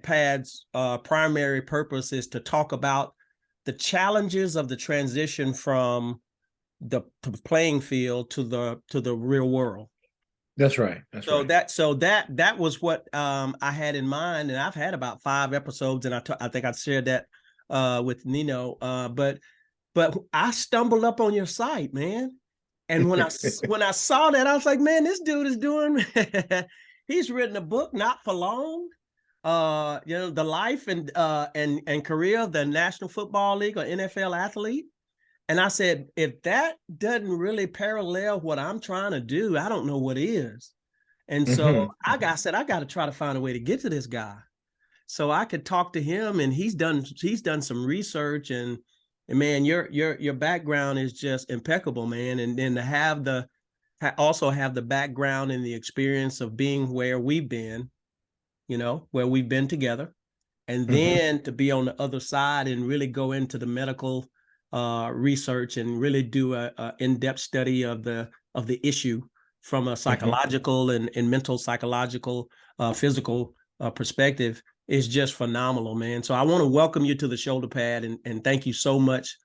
Pad's primary purpose is to talk about the challenges of the transition from the playing field to the real world. That's right. That's right. That was what I had in mind, and I've had about 5 episodes, and I think I shared that with Nino. But I stumbled up on your site, man, and when I saw that, I was like, man, this dude is doing. He's written a book not for long. The life and career of the National Football League or NFL athlete. And I said, if that doesn't really parallel what I'm trying to do, I don't know what is. And so I got to try to find a way to get to this guy so I could talk to him. And he's done some research, and man, your background is just impeccable, man. And then to also have the background and the experience of being where we've been, where we've been together, and then to be on the other side and really go into the medical research and really do a in-depth study of the issue from a psychological and mental, psychological, physical perspective is just phenomenal, man. So I want to welcome you to the Shoulder Pad, and thank you so much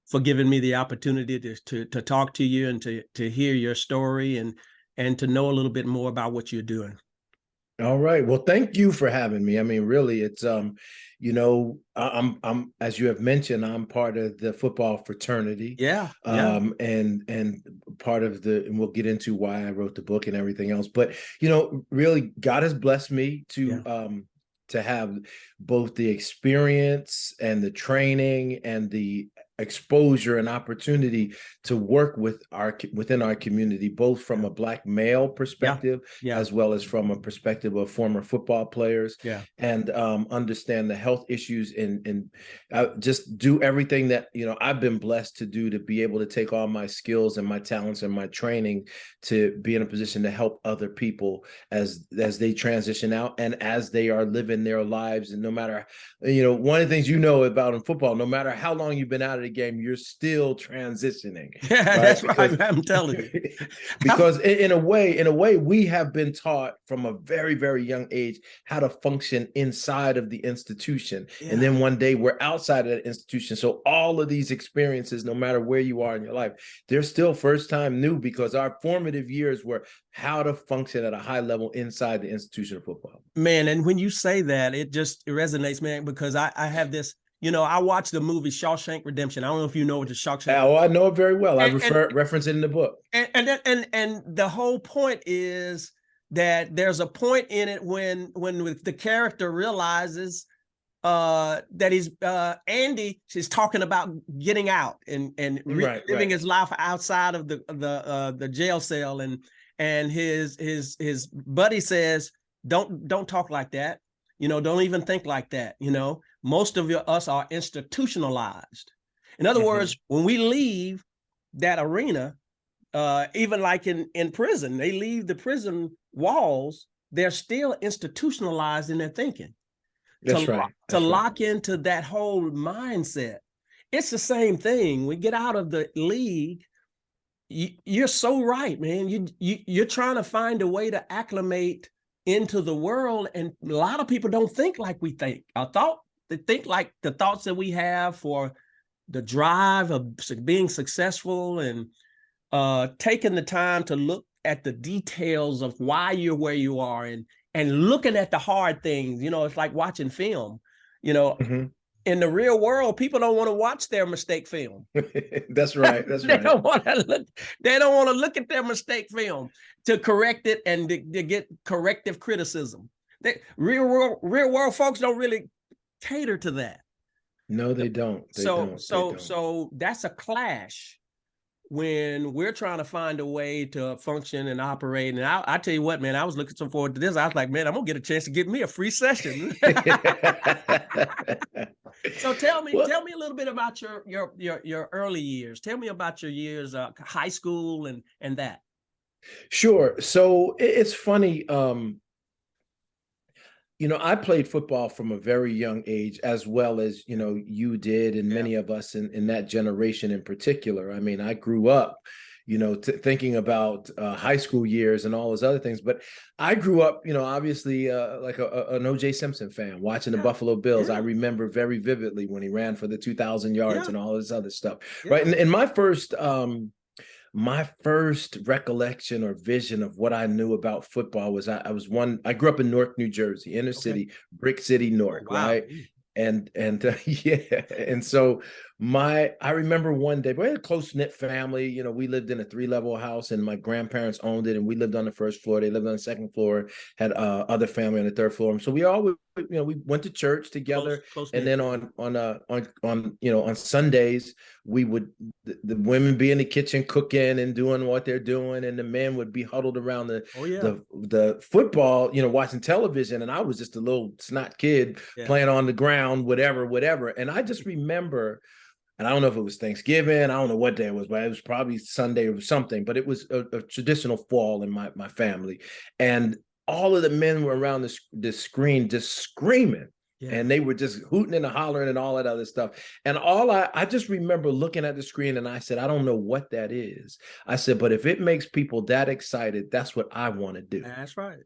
for giving me the opportunity to talk to you and to hear your story and to know a little bit more about what you're doing. All right. Well, thank you for having me. I mean, really, it's I'm as you have mentioned, I'm part of the football fraternity. Yeah. And part of and we'll get into why I wrote the book and everything else. But really, God has blessed me to have both the experience and the training and the exposure and opportunity to work within our community, both from a Black male perspective as well as from a perspective of former football players, and understand the health issues and just do everything that I've been blessed to do, to be able to take all my skills and my talents and my training to be in a position to help other people as they transition out and as they are living their lives. And no matter one of the things about in football, no matter how long you've been out of the game, you're still transitioning. Yeah, right? That's right. I'm telling you. Because in a way, we have been taught from a very, very young age how to function inside of the institution. And then one day we're outside of that institution. So all of these experiences, no matter where you are in your life, they're still first time new, because our formative years were how to function at a high level inside the institution of football. Man, and when you say that, it resonates, man, because I have this. I watched the movie Shawshank Redemption. I don't know if you know what the Shawshank. Oh, I know it very well. I reference it in the book. And the whole point is that there's a point in it when the character realizes that he's Andy is talking about getting out and living his life outside of the jail cell, and his buddy says, don't talk like that. Don't even think like that. Most of us are institutionalized. In other words, when we leave that arena, even like in prison, they leave the prison walls, they're still institutionalized in their thinking. That's right. To lock into that whole mindset. It's the same thing. We get out of the league. You're so right, man. You're trying to find a way to acclimate into the world, and a lot of people don't think like we think. They think like the thoughts that we have for the drive of being successful and taking the time to look at the details of why you're where you are and looking at the hard things. It's like watching film. In the real world, people don't want to watch their mistake film. That's right. They don't want to look at their mistake film to correct it and to get corrective criticism. Real world folks don't really cater to that. No, they don't. So that's a clash when we're trying to find a way to function and operate. And I tell you what, man, I was looking so forward to this. I was like, man, I'm gonna get a chance to get me a free session. So tell me a little bit about your early years. Tell me about your years, high school and that. Sure. So it's funny. I played football from a very young age, as well as, you did, and many of us in that generation in particular. I mean, I grew up, thinking about high school years and all those other things. But I grew up, obviously like an O.J. Simpson fan, watching the Yeah. Buffalo Bills. I Yeah. remember very vividly when he ran for the 2,000 yards Yeah. and all this other stuff, Yeah. right? And my first recollection or vision of what I knew about football was I grew up in Newark, New Jersey, inner Okay. city, Brick City, Oh, Newark, wow. right? And yeah, and so I remember one day, we had a close-knit family. We lived in a 3-level house, and my grandparents owned it, and we lived on the first floor. They lived on the second floor, had other family on the third floor. So we all, we went to church together, Close and knit. then on Sundays we would the women be in the kitchen cooking and doing what they're doing, and the men would be huddled around Oh, yeah. the football, watching television, and I was just a little snot kid playing on the ground, whatever. And I just remember, and I don't know if it was Thanksgiving, I don't know what day it was, but it was probably Sunday or something, but it was a traditional fall in my family. And all of the men were around the screen just screaming. Yeah. And they were just hooting and hollering and all that other stuff. And I just remember looking at the screen, and I said, I don't know what that is. I said, but if it makes people that excited, that's what I want to do. That's right.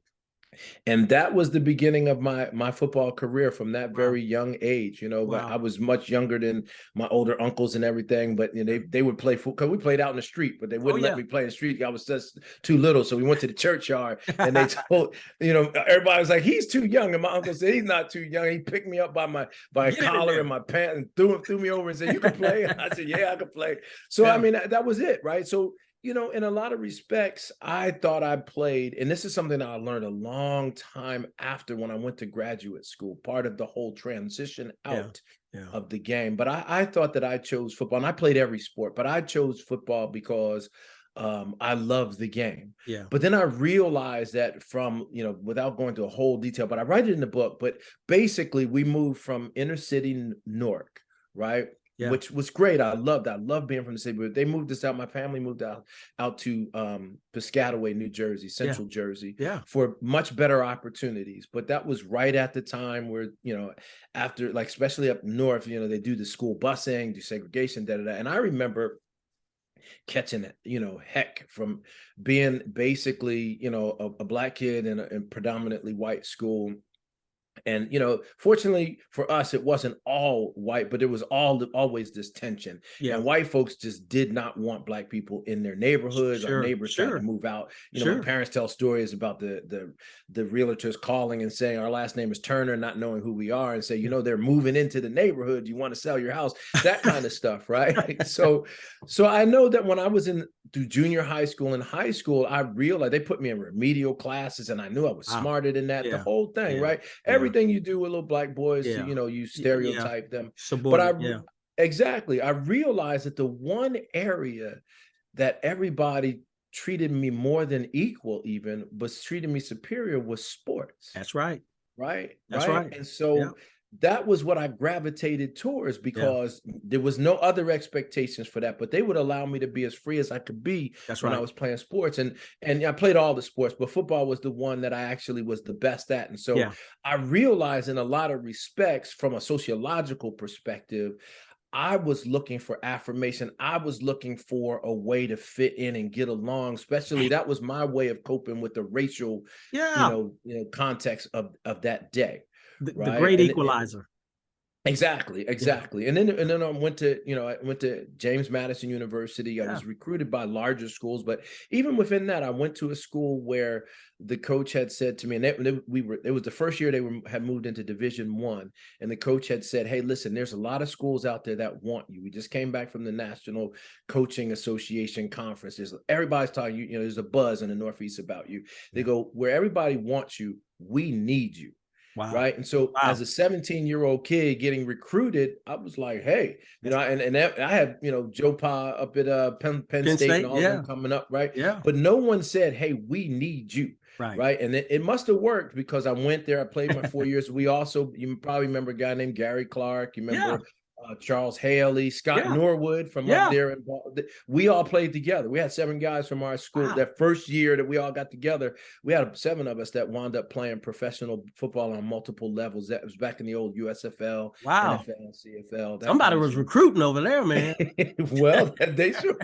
And that was the beginning of my football career from that very young age. But I was much younger than my older uncles and everything, but they would play football, because we played out in the street, but they wouldn't let me play in the street. I was just too little. So we went to the churchyard, and they told, everybody was like, he's too young. And my uncle said, he's not too young. He picked me up by a collar and my pants and threw me over and said, you can play. And I said, yeah, I can play. So, I mean, that was it. Right. So, in a lot of respects, I thought I played, and this is something I learned a long time after, when I went to graduate school, part of the whole transition out of the game. But I thought that I chose football, and I played every sport, but I chose football because I love the game. Yeah. But then I realized that without going into a whole detail, but I write it in the book, but basically we moved from inner city Newark, right? Yeah. Which was great. I loved being from the city, but they moved us out. My family moved out to Piscataway, New Jersey, Central Jersey, for much better opportunities. But that was right at the time where, after, like, especially up north, they do the school busing, do segregation, And I remember catching it, heck from being basically, a black kid in a predominantly white school. And, fortunately for us, it wasn't all white, but it was always this tension. Yeah. And white folks just did not want black people in their neighborhoods. Our neighbors tried to move out. My parents tell stories about the realtors calling and saying, our last name is Turner, not knowing who we are, and say, they're moving into the neighborhood. You want to sell your house, that kind of stuff. Right. So I know that when I was through junior high school and high school, I realized they put me in remedial classes, and I knew I was smarter than that. The whole thing, right? Everything you do with little black boys, you stereotype them. But exactly, I realized that the one area that everybody treated me more than equal, even, but treated me superior, was sports. That's right. Right. That's right. And so that was what I gravitated towards, because there was no other expectations for that, but they would allow me to be as free as I could be when I was playing sports. And I played all the sports, but football was the one that I actually was the best at. And so I realized, in a lot of respects, from a sociological perspective, I was looking for affirmation. I was looking for a way to fit in and get along. Especially, that was my way of coping with the racial, context of that day. The great equalizer. Exactly. And then I went to James Madison University. I was recruited by larger schools, but even within that, I went to a school where the coach had said to me, and it was the first year they had moved into Division I, and the coach had said, "Hey, listen, there's a lot of schools out there that want you. We just came back from the National Coaching Association conference. Everybody's talking you. There's a buzz in the Northeast about you. They go, where everybody wants you, we need you." Wow. Right. And so as a 17-year-old kid getting recruited, I was like, hey, and I had, Joe Pa up at Penn State and all of them coming up. Right. Yeah. But no one said, hey, we need you. Right. And it must have worked, because I went there. I played my 4 years. You probably remember a guy named Gary Clark. You remember Charles Haley, Scott Yeah. Norwood from up Yeah. there. We all played together. We had 7 guys from our school. Wow. That first year that we all got together, we had 7 of us that wound up playing professional football on multiple levels. That was back in the old USFL, Wow. NFL, CFL. That Somebody was was recruiting over there, man. well, they should.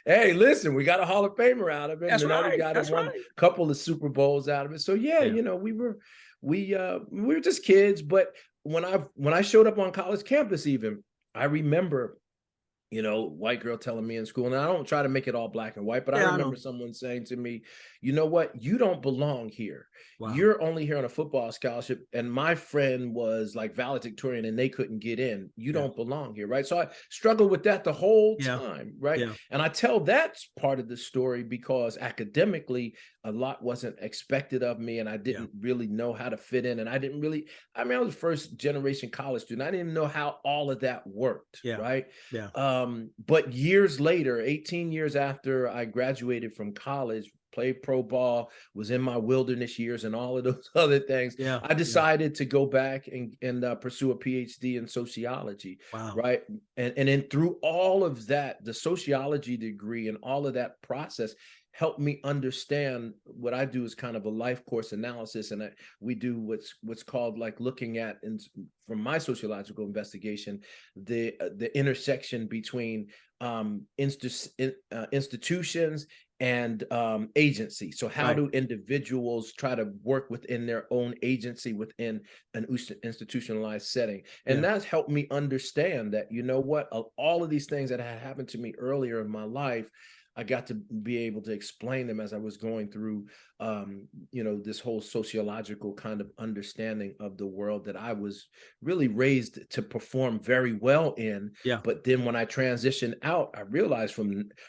Hey, listen, we got a Hall of Famer out of it, That's and another right. guy that That's won right. a couple of Super Bowls out of it. So yeah, Yeah. we were just kids. But when I showed up on college campus, even I remember, white girl telling me in school, and I don't try to make it all black and white, but I Yeah, I remember know. someone saying to me, you know what, you don't belong here. Wow. You're only here on a football scholarship. And my friend was like valedictorian and they couldn't get in. You Yeah. don't belong here. Right. So I struggled with that the whole Yeah. time. Right. Yeah. And I tell that part of the story because academically, a lot wasn't expected of me and I didn't really know how to fit in. And I was first generation college student. I didn't know how all of that worked. Yeah. Right. Yeah. But years later, 18 years after I graduated from college, played pro ball, was in my wilderness years and all of those other things. Yeah. I decided to go back and pursue a PhD in sociology. Wow. Right. And then through all of that, the sociology degree and all of that process helped me understand what I do is kind of a life course analysis. And we do what's called like looking at, and from my sociological investigation, the intersection between institutions and agency. So how do individuals try to work within their own agency within an institutionalized setting? And that's helped me understand that, you know what, all of these things that had happened to me earlier in my life, I got to be able to explain them as I was going through, this whole sociological kind of understanding of the world that I was really raised to perform very well in. Yeah. But then when I transitioned out, I realized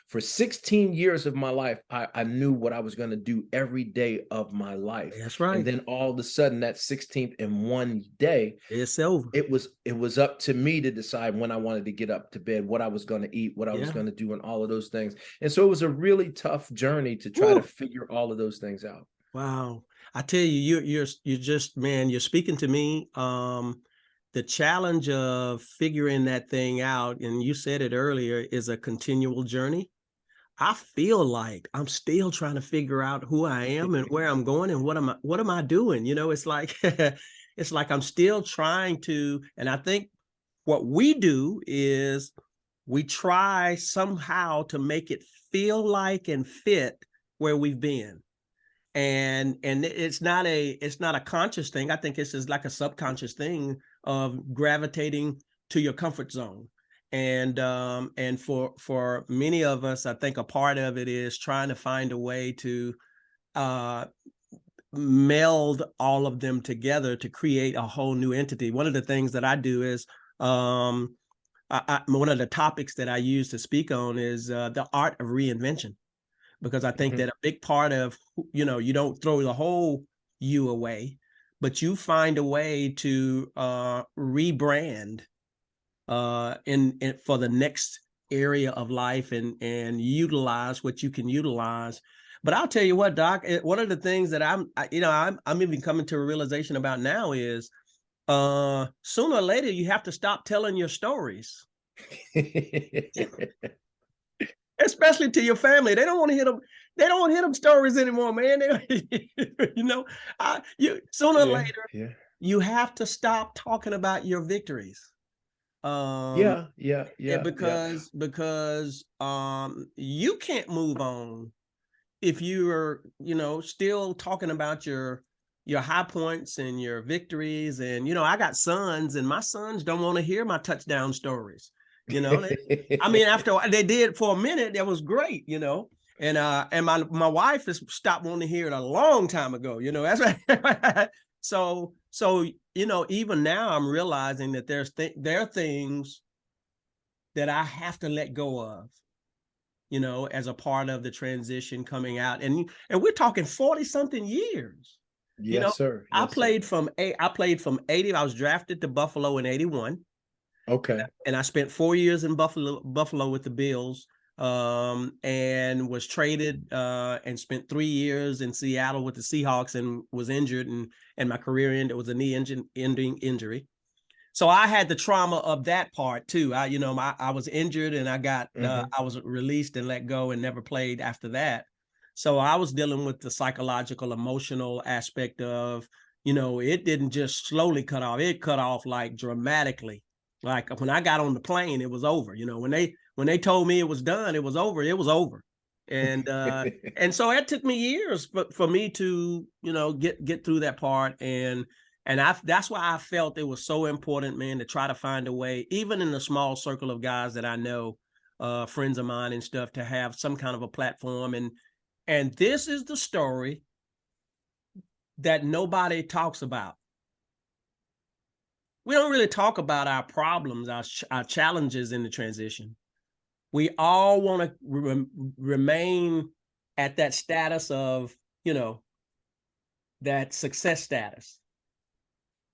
for 16 years of my life, I knew what I was going to do every day of my life. That's right. And then all of a sudden, that 16th in one day, it's over. It was up to me to decide when I wanted to get up to bed, what I was going to eat, what I was going to do, and all of those things. And so it was a really tough journey to try to figure all of those things out. Wow. I tell you, you're just, man, you're speaking to me. The challenge of figuring that thing out, and you said it earlier, is a continual journey. I feel like I'm still trying to figure out who I am and where I'm going and what am I doing? It's like it's like I'm still trying to, and I think what we do is we try somehow to make it feel like and fit where we've been. And it's not a conscious thing. I think it's just like a subconscious thing of gravitating to your comfort zone. And for many of us, I think a part of it is trying to find a way to meld all of them together to create a whole new entity. One of the things that I do is one of the topics that I use to speak on is the art of reinvention. Because I think that a big part of, you don't throw the whole you away, but you find a way to rebrand in for the next area of life and utilize what you can utilize. But I'll tell you what, Doc, one of the things that I'm even coming to a realization about now is sooner or later you have to stop telling your stories. Especially to your family. They don't want to hear them. They don't want to hear them stories anymore, man. Sooner or later, you have to stop talking about your victories. Because you can't move on if you're, still talking about your high points and your victories. And, I got sons, and my sons don't want to hear my touchdown stories. After they did for a minute, that was great, and my wife has stopped wanting to hear it a long time ago, that's right. So, even now I'm realizing that there are things that I have to let go of, as a part of the transition coming out. And we're talking 40 something years. Yes, sir. I played from 80. I was drafted to Buffalo in 81. Okay. And I spent 4 years in Buffalo with the Bills, and was traded and spent 3 years in Seattle with the Seahawks and was injured, and my career ended. It was a knee ending injury. So I had the trauma of that part too. I was injured and I was released and let go and never played after that. So I was dealing with the psychological, emotional aspect of, it didn't just slowly cut off. It cut off like dramatically. Like when I got on the plane, it was over. When they told me it was done, it was over. It was over. And and so it took me years for me to, get through that part. And that's why I felt it was so important, man, to try to find a way, even in the small circle of guys that I know, friends of mine and stuff, to have some kind of a platform. And this is the story that nobody talks about. We don't really talk about our problems, our challenges in the transition. We all want to remain at that status of, that success status.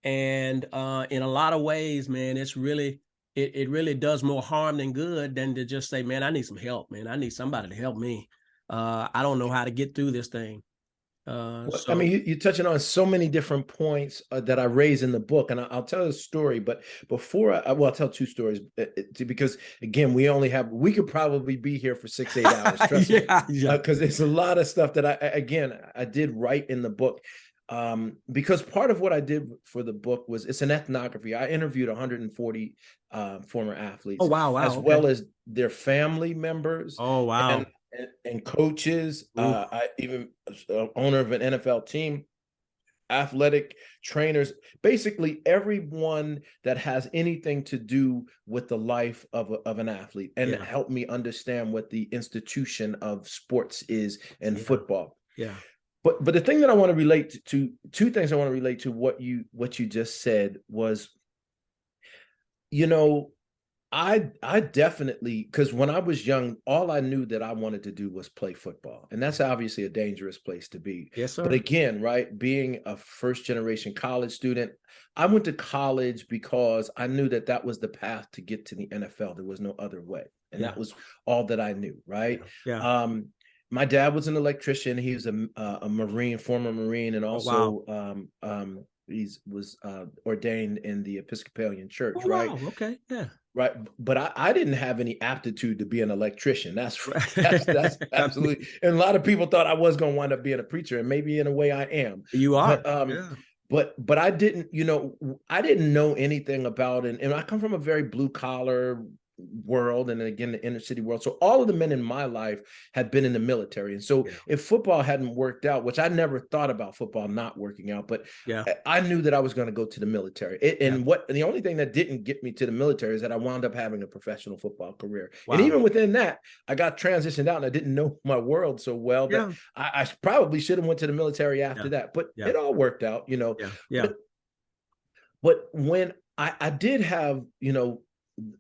And in a lot of ways, man, it's really, it really does more harm than good than to just say, man, I need some help, man. I need somebody to help me. I don't know how to get through this thing. I mean, you're touching on so many different points that I raise in the book, and I'll tell a story. But before I'll tell two stories because again, we could probably be here for 6-8 hours. Trust me, because there's a lot of stuff that I did write in the book. Because part of what I did for the book was it's an ethnography. I interviewed 140 former athletes. Oh wow, as well as their family members. Oh wow. And coaches, I even owner of an NFL team, athletic trainers, basically everyone that has anything to do with the life of an athlete, and help me understand what the institution of sports is and football. Yeah. But the thing that I want to relate to, two things I want to relate to what you just said was, I definitely, because when I was young, all I knew that I wanted to do was play football. And that's obviously a dangerous place to be. Yes, sir. But again, right, being a first generation college student, I went to college because I knew that that was the path to get to the NFL. There was no other way. And that was all that I knew, right? Yeah. My dad was an electrician. He was a Marine, former Marine, and also he was ordained in the Episcopalian Church, right? Wow. Okay. Yeah. Right. But I didn't have any aptitude to be an electrician. That's absolutely. And a lot of people thought I was going to wind up being a preacher, and maybe in a way I am. You are. But I didn't, I didn't know anything about it. And I come from a very blue collar world, and again the inner city world. So all of the men in my life had been in the military, and so if football hadn't worked out, which I never thought about football not working out, but I knew that I was going to go to the military. And the only thing that didn't get me to the military is that I wound up having a professional football career. And even within that, I got transitioned out, and I didn't know my world so well that I probably should have went to the military after that, but it all worked out, But when I did have,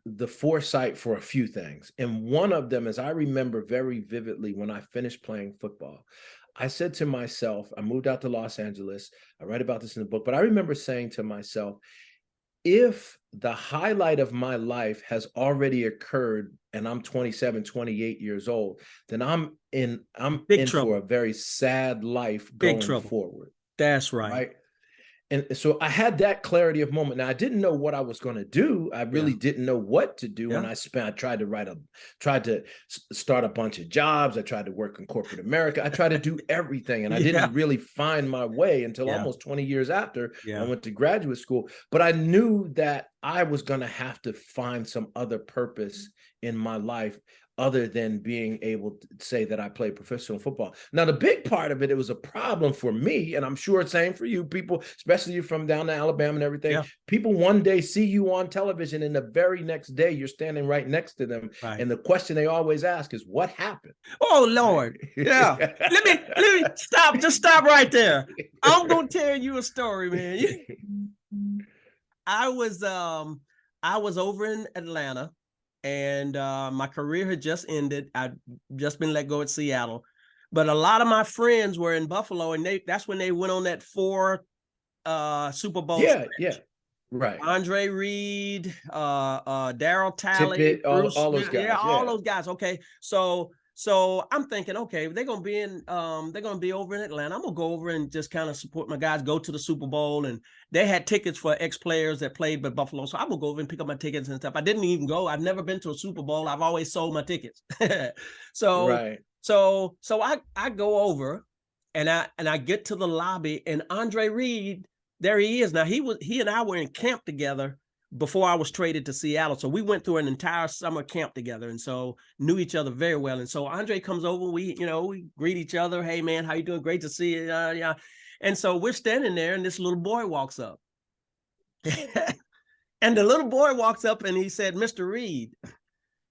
the foresight for a few things. And one of them is, I remember very vividly when I finished playing football, I said to myself, I moved out to Los Angeles. I write about this in the book, but I remember saying to myself, if the highlight of my life has already occurred and I'm 27, 28 years old, then I'm in for a very sad life going forward. That's right. And so I had that clarity of moment. Now I didn't know what I was going to do. I really didn't know what to do. And I tried to start a bunch of jobs. I tried to work in corporate America. I tried to do everything. And I didn't really find my way until almost 20 years after I went to graduate school. But I knew that I was going to have to find some other purpose in my life other than being able to say that I played professional football. Now, the big part of it, it was a problem for me, and I'm sure it's same for you people, especially you from down to Alabama and everything. Yeah. People one day see you on television, and the very next day you're standing right next to them. Right. And the question they always ask is, what happened? Oh, Lord. Yeah. let me stop. Just stop right there. I'm going to tell you a story, man. I was over in Atlanta, and my career had just ended. I'd just been let go at Seattle, but a lot of my friends were in Buffalo, and that's when they went on that 4 Super Bowl stretch. Yeah, right. Andre Reed, Daryl Talley, Tippett, all those guys. Yeah, all those guys. Okay, so So I'm thinking, okay, they're gonna be over in Atlanta. I'm gonna go over and just kind of support my guys, go to the Super Bowl. And they had tickets for ex-players that played with Buffalo. So I'm gonna go over and pick up my tickets and stuff. I didn't even go. I've never been to a Super Bowl. I've always sold my tickets. so Right. I go over and I get to the lobby, and Andre Reed, there he is. Now he and I were in camp together before I was traded to Seattle. So we went through an entire summer camp together, and so knew each other very well. And so Andre comes over, we greet each other. Hey man, how you doing? Great to see you. Yeah. And so we're standing there, and this little boy walks up. And the little boy walks up and he said, "Mr. Reed,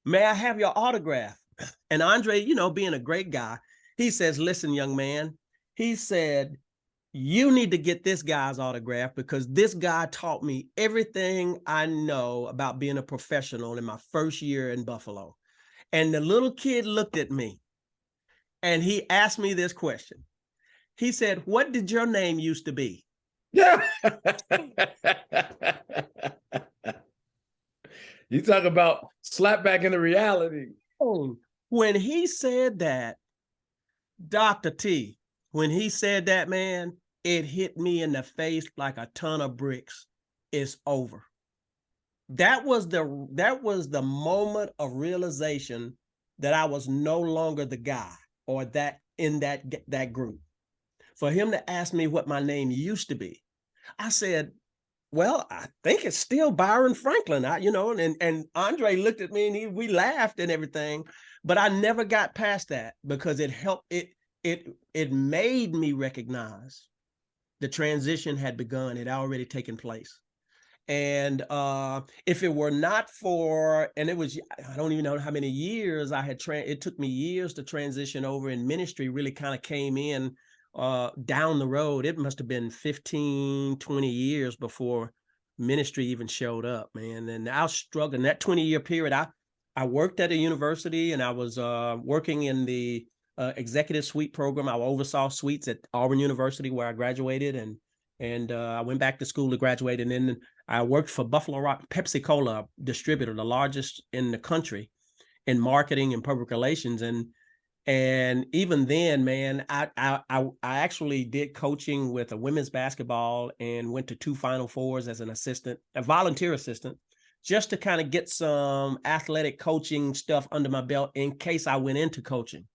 may I have your autograph?" And Andre, being a great guy, he says, "Listen, young man," he said, "you need to get this guy's autograph, because this guy taught me everything I know about being a professional in my first year in Buffalo." And the little kid looked at me and he asked me this question. He said, "What did your name used to be?" Yeah. You talk about slap back into reality. When he said that, Dr. T, when he said that, man, it hit me in the face like a ton of bricks. It's over. That was the moment of realization that I was no longer the guy, or that in that group. For him to ask me what my name used to be, I said, "Well, I think it's still Byron Franklin." And Andre looked at me and we laughed and everything, but I never got past that, because it helped it made me recognize the transition had begun, it had already taken place. And if it were not for, and it was, I don't even know how many years I had, it took me years to transition over, and ministry really kind of came in down the road. It must have been 15, 20 years before ministry even showed up, man. And I was struggling that 20-year period. I worked at a university, and I was working in the executive suite program. I oversaw suites at Auburn University, where I graduated, and I went back to school to graduate, and then I worked for Buffalo Rock Pepsi Cola distributor, the largest in the country in marketing and public relations. And even then, man, I actually did coaching with a women's basketball, and went to 2 Final Fours as an assistant, a volunteer assistant, just to kind of get some athletic coaching stuff under my belt in case I went into coaching.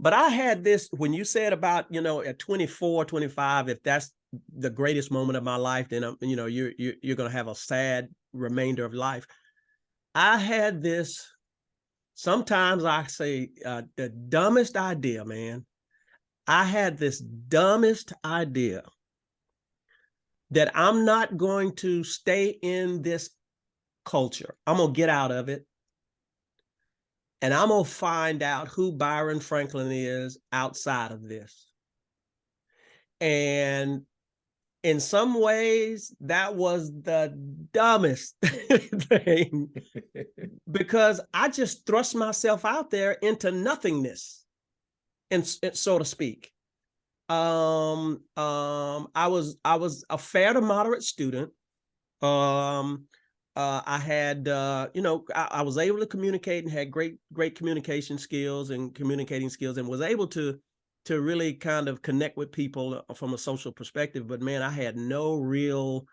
But I had this, when you said about, at 24, 25, if that's the greatest moment of my life, then you're going to have a sad remainder of life. I had this, sometimes I say the dumbest idea, man. I had this dumbest idea that I'm not going to stay in this culture. I'm going to get out of it. And I'm going to find out who Byron Franklin is outside of this. And in some ways, that was the dumbest thing, because I just thrust myself out there into nothingness, and so to speak. I was a fair to moderate student. I had, I was able to communicate, and had great communication skills and communicating skills, and was able to really kind of connect with people from a social perspective. But man, I had no real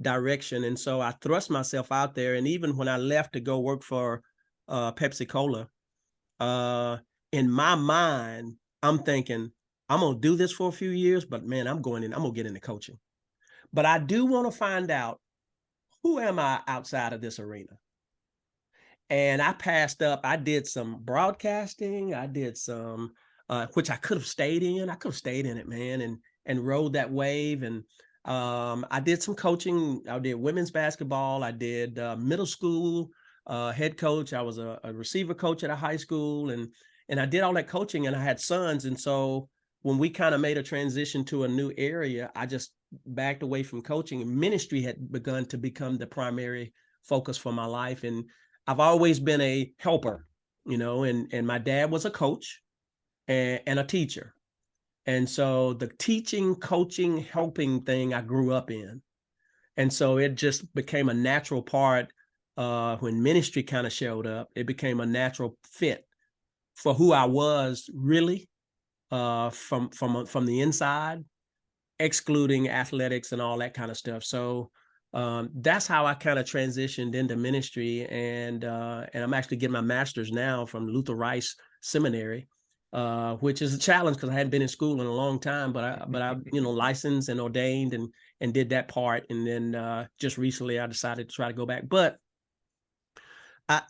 direction. And so I thrust myself out there. And even when I left to go work for Pepsi Cola, in my mind, I'm thinking, I'm going to do this for a few years, but man, I'm going to get into coaching. But I do want to find out, who am I outside of this arena? And I passed up. I did some broadcasting. I did some, which I could have stayed in. I could have stayed in it, man, and rode that wave. And I did some coaching. I did women's basketball. I did middle school head coach. I was a receiver coach at a high school, and I did all that coaching. And I had sons, and so when we kind of made a transition to a new area, I just backed away from coaching, and ministry had begun to become the primary focus for my life. And I've always been a helper, and my dad was a coach and a teacher. And so the teaching, coaching, helping thing I grew up in. And so it just became a natural part when ministry kind of showed up. It became a natural fit for who I was really, from the inside, excluding athletics and all that kind of stuff. So that's how I kind of transitioned into ministry, and I'm actually getting my master's now from Luther Rice Seminary, which is a challenge because I hadn't been in school in a long time, but I licensed and ordained and did that part, and then just recently I decided to try to go back. But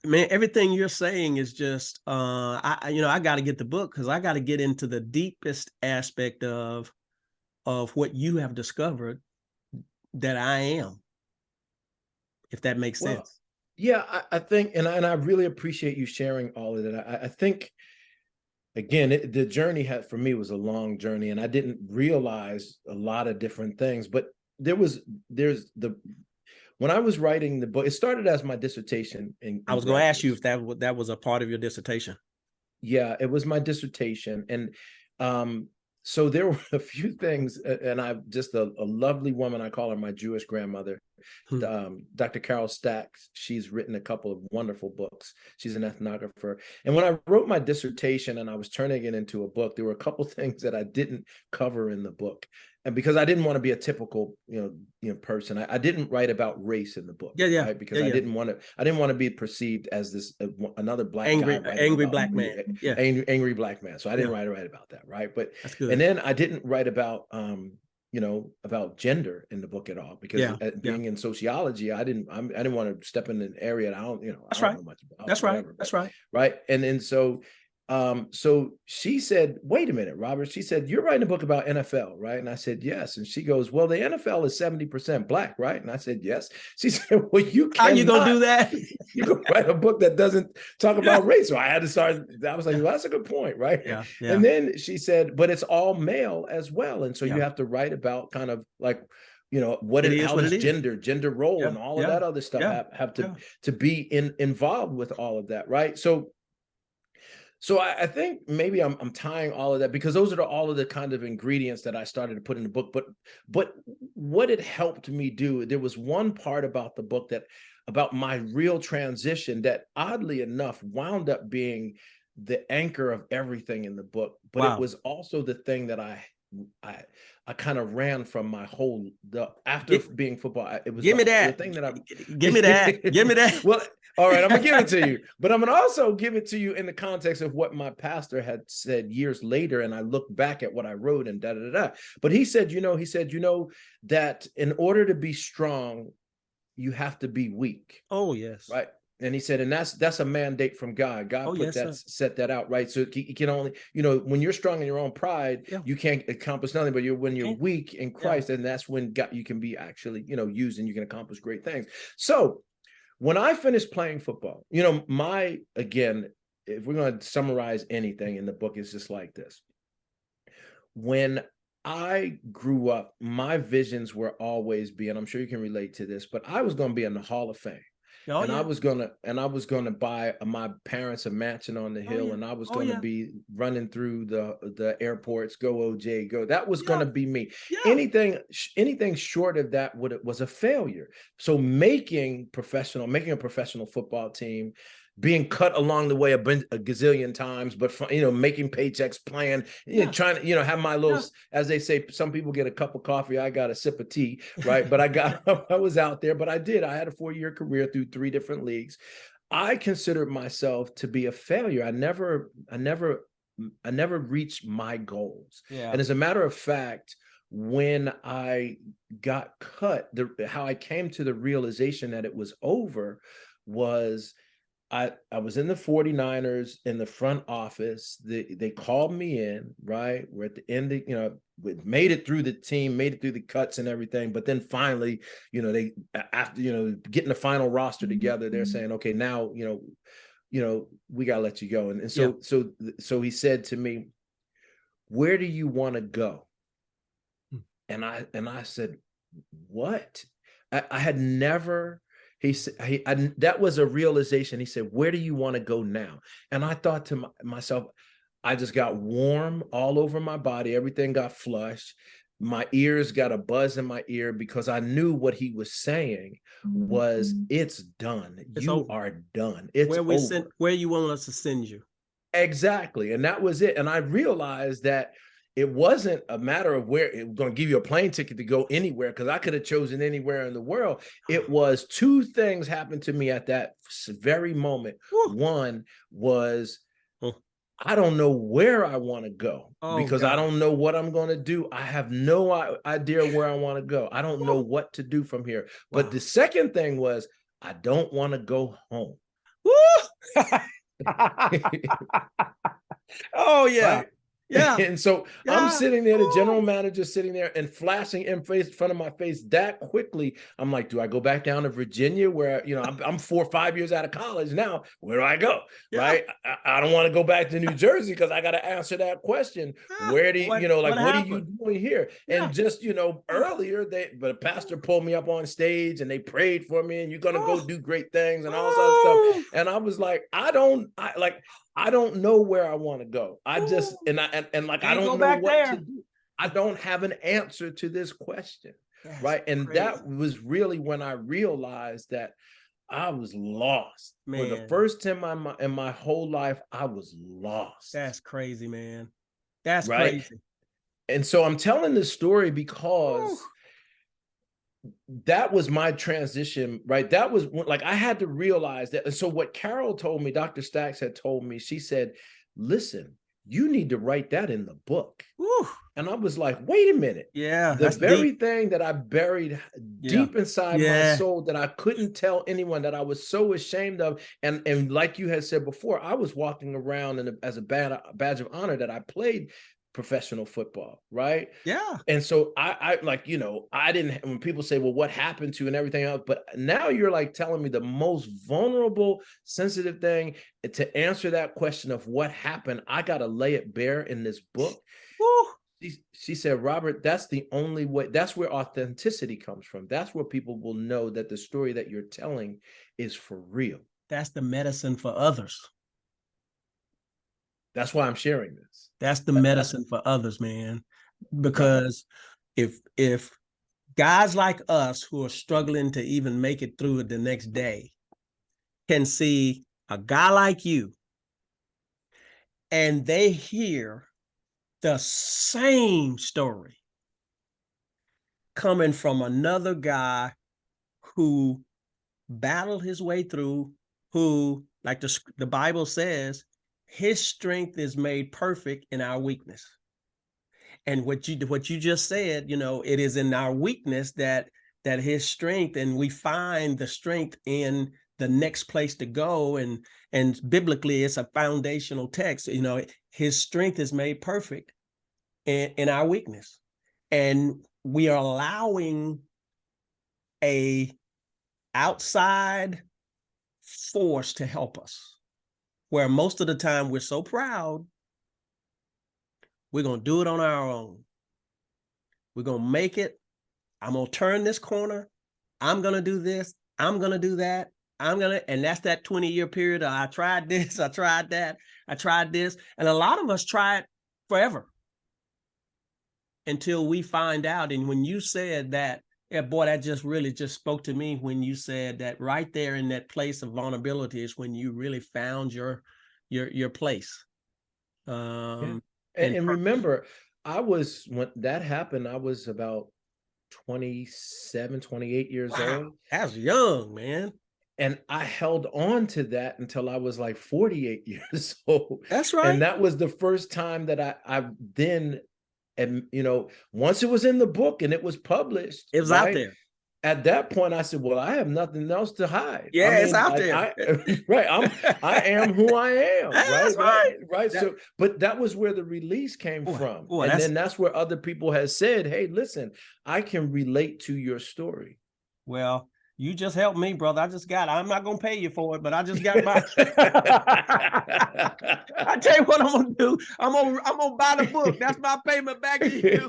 man, everything you're saying is just I got to get the book, because I got to get into the deepest aspect of what you have discovered that I am, if that makes sense. Yeah, I think, and I really appreciate you sharing all of that. I think, again, the journey for me was a long journey, and I didn't realize a lot of different things. But when I was writing the book, it started as my dissertation. I was going to ask you if that was a part of your dissertation. Yeah, it was my dissertation, and so there were a few things, and I just a lovely woman, I call her my Jewish grandmother, Dr. Carol Stacks. She's written a couple of wonderful books. She's an ethnographer. And when I wrote my dissertation and I was turning it into a book, there were a couple of things that I didn't cover in the book. And because I didn't want to be a typical, person, I didn't write about race in the book, right? Because I didn't want to be perceived as this another black angry black man, angry black man. So I didn't write about that, right? But that's good. And then I didn't write about about gender in the book at all, because being in sociology, I didn't want to step in an area that I don't know much about. That's right. That's right. Right. And then so she said, "Wait a minute, Robert." She said, "You're writing a book about NFL, right?" And I said, "Yes." And she goes, "Well, the NFL is 70% black, right?" And I said, "Yes." She said, "Well, how you gonna do that? You can write a book that doesn't talk about race." So I had to start. I was like, "Well, that's a good point, right?" Yeah. And then she said, "But it's all male as well, and so you have to write about kind of like." How does gender role and all of that other stuff have to be involved with all of that, right? So I think maybe I'm tying all of that, because those are all of the kind of ingredients that I started to put in the book. But what it helped me do, there was one part about the book about my real transition that oddly enough wound up being the anchor of everything in the book. But it was also the thing that I kind of ran from my whole after being football. It was give me that. Give me that. Well, all right, I'm gonna give it to you, but I'm gonna also give it to you in the context of what my pastor had said years later, and I look back at what I wrote and But he said, that in order to be strong, you have to be weak. Oh yes, right. And he said, and that's a mandate from God. God set that out, right? So you can only, when you're strong in your own pride, you can't accomplish nothing. But when you're weak in Christ, and that's when you can be actually, used, and you can accomplish great things. So when I finished playing football, again, if we're going to summarize anything in the book, it's just like this. When I grew up, my visions were always and I'm sure you can relate to this, but I was going to be in the Hall of Fame. I was gonna buy my parents a mansion on the hill, and I was gonna be running through the airports. Go OJ, go! That was gonna be me. Anything short of that was a failure. So making a professional football team, being cut along the way a gazillion times, but making paychecks, playing, trying to have my little, as they say, some people get a cup of coffee, I got a sip of tea, right? But I was out there, but I had a 4-year career through 3 different leagues. I considered myself to be a failure. I never reached my goals. And as a matter of fact, when I got cut, how I came to the realization that it was over was I was in the 49ers in the front office. They called me in, right? We're at the end of, we made it through the team, made it through the cuts and everything. But then finally, they, after, getting the final roster together, they're saying, okay, now, we got to let you go. And so he said to me, "Where do you want to go?" And I said, "What?" I had never. He said, that was a realization. He said, "Where do you want to go now?" And I thought to myself, I just got warm all over my body. Everything got flushed. My ears got a buzz in my ear, because I knew what he was saying was, it's done. You are done. It's over. Where you want us to send you? Exactly. And that was it. And I realized that it wasn't a matter of where it was going to give you a plane ticket to go anywhere, because I could have chosen anywhere in the world. It was two things happened to me at that very moment. Whew. One was, I don't know where I want to go, because I don't know what I'm going to do. I have no idea where I want to go. I don't know what to do from here. Wow. But the second thing was, I don't want to go home. Oh, yeah. Right? Yeah. And so yeah. I'm sitting there, the general manager sitting there and flashing in front of my face that quickly. I'm like, do I go back down to Virginia where, you know, I'm 4 or 5 years out of college now? Where do I go? Yeah. Right? I don't want to go back to New Jersey because I got to answer that question. Where do you, you know, like, what are you doing here? Yeah. And just, you know, earlier, but a pastor pulled me up on stage and they prayed for me, and you're going to go do great things and all this other stuff. And I was like, I don't know where I want to go. I just, and like, I don't know what to do. I don't have an answer to this question. That's right. And crazy. That was really when I realized that I was lost. Man. For the first time in my whole life, I was lost. That's crazy, man. That's right? Crazy. And so I'm telling this story because that was my transition, right? That was like, I had to realize that. And so what Carol told me, Dr. Stacks had told me, she said, listen, you need to write that in the book. Woo. And I was like, wait a minute. Yeah. The very thing that I buried deep inside my soul, that I couldn't tell anyone, that I was so ashamed of. And like you had said before, I was walking around as a badge of honor that I played professional football, right? Yeah. And so I like, you know, I didn't, when people say, well, what happened to and everything else, but now you're like telling me the most vulnerable, sensitive thing. To answer that question of what happened, I got to lay it bare in this book. She said, Robert, that's the only way. That's where authenticity comes from. That's where people will know that the story that you're telling is for real. That's the medicine for others. That's why I'm sharing this. That's the medicine for others, man. Because if guys like us who are struggling to even make it through the next day can see a guy like you, and they hear the same story coming from another guy who battled his way through, who, like the Bible says, his strength is made perfect in our weakness. And what you just said, you know, it is in our weakness that his strength, and we find the strength in the next place to go. And biblically, it's a foundational text. You know, his strength is made perfect in our weakness. And we are allowing a outside force to help us, where most of the time we're so proud, we're going to do it on our own. We're going to make it. I'm going to turn this corner. I'm going to do this. I'm going to do that. And that's that 20-year period. I tried this. I tried that. I tried this. And a lot of us try it forever until we find out. And when you said that, yeah, boy, that just really just spoke to me when you said that right there in that place of vulnerability is when you really found your place. And remember, when that happened, I was about 27, 28 years old. That's young, man. And I held on to that until I was like 48 years old. That's right. And that was the first time that I then, and you know, once it was in the book and it was published, it was out there. At that point, I said, well, I have nothing else to hide. Yeah, I mean, it's out there. Right. I am who I am. That's right. Right. So, but that was where the release came from. And then that's where other people have said, hey, listen, I can relate to your story. Well, you just helped me, brother. I'm not going to pay you for it, but I just got my, I tell you what I'm going to do. I'm going to buy the book. That's my payment back to you.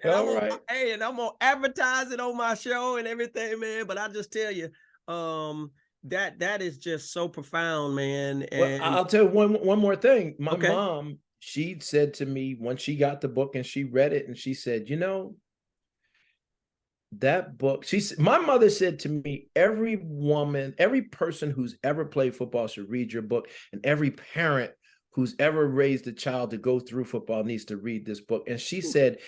All right. And I'm going to advertise it on my show and everything, man. But I just tell you, that is just so profound, man. And well, I'll tell you one more thing. My mom, she said to me when she got the book and she read it, and she said, you know, that book, my mother said to me, every person who's ever played football should read your book, and every parent who's ever raised a child to go through football needs to read this book. And she said,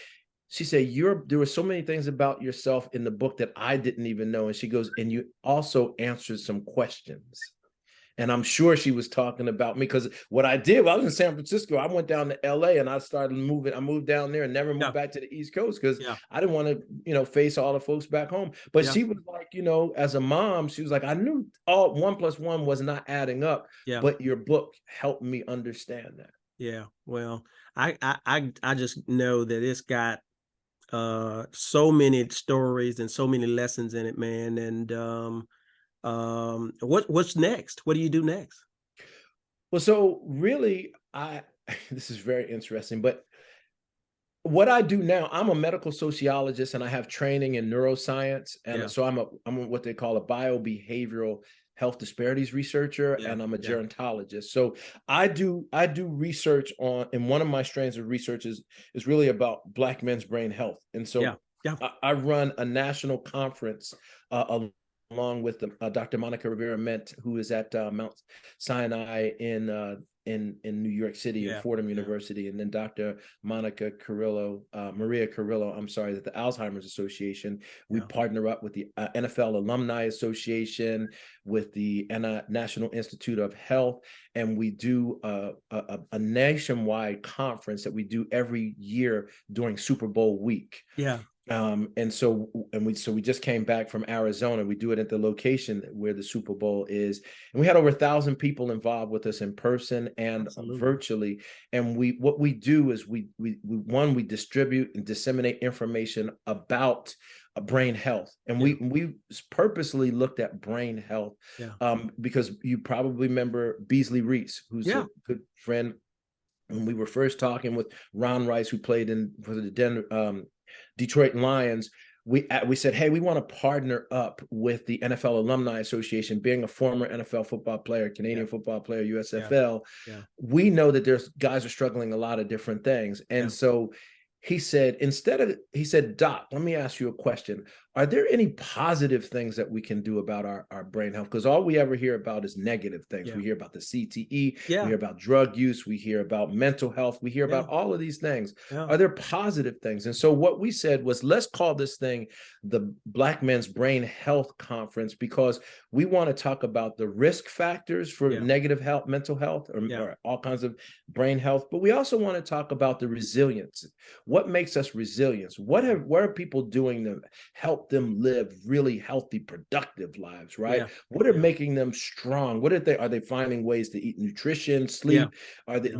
there were so many things about yourself in the book that I didn't even know. And she goes, and you also answered some questions. And I'm sure she was talking about me, because what I did, I was in San Francisco. I went down to LA and I started moving. I moved down there and never moved back to the East Coast because I didn't want to, face all the folks back home. But she was like, as a mom, she was like, I knew all 1 + 1 was not adding up, but your book helped me understand that. Yeah. Well, I just know that it's got so many stories and so many lessons in it, man. And what's next? What do you do next? Well, so really, this is very interesting, but what I do now, I'm a medical sociologist and I have training in neuroscience. And so I'm what they call a biobehavioral health disparities researcher, and I'm a gerontologist. So I do research and one of my strands of research is really about Black men's brain health. And so I run a national conference along with Dr. Monica Rivera-Ment, who is at Mount Sinai in New York City at Fordham University, and then Dr. Maria Carrillo, I'm sorry, at the Alzheimer's Association. We partner up with the NFL Alumni Association, with the National Institute of Health, and we do a nationwide conference that we do every year during Super Bowl week. And so we just came back from Arizona. We do it at the location where the Super Bowl is, and we had over 1,000 people involved with us in person and virtually. And what we do is we distribute and disseminate information about brain health, and we purposely looked at brain health because you probably remember Beasley Reese, who's a good friend. When we were first talking with Ron Rice, who played for the Detroit Lions, we said, hey, we want to partner up with the NFL Alumni Association. Being a former NFL football player, Canadian football player, USFL, we know that there's guys are struggling a lot of different things. And so he said, Doc, let me ask you a question. Are there any positive things that we can do about our brain health? Because all we ever hear about is negative things. We hear about the CTE, we hear about drug use, we hear about mental health, we hear about all of these things. Are there positive things? And so what we said was, let's call this thing the Black Men's Brain Health Conference, because we want to talk about the risk factors for negative health, mental health, or all kinds of brain health. But we also want to talk about the resilience. What makes us resilient? What are people doing to help them live really healthy, productive lives, right? What are making them strong? Are they finding ways to eat nutrition, sleep? Are they,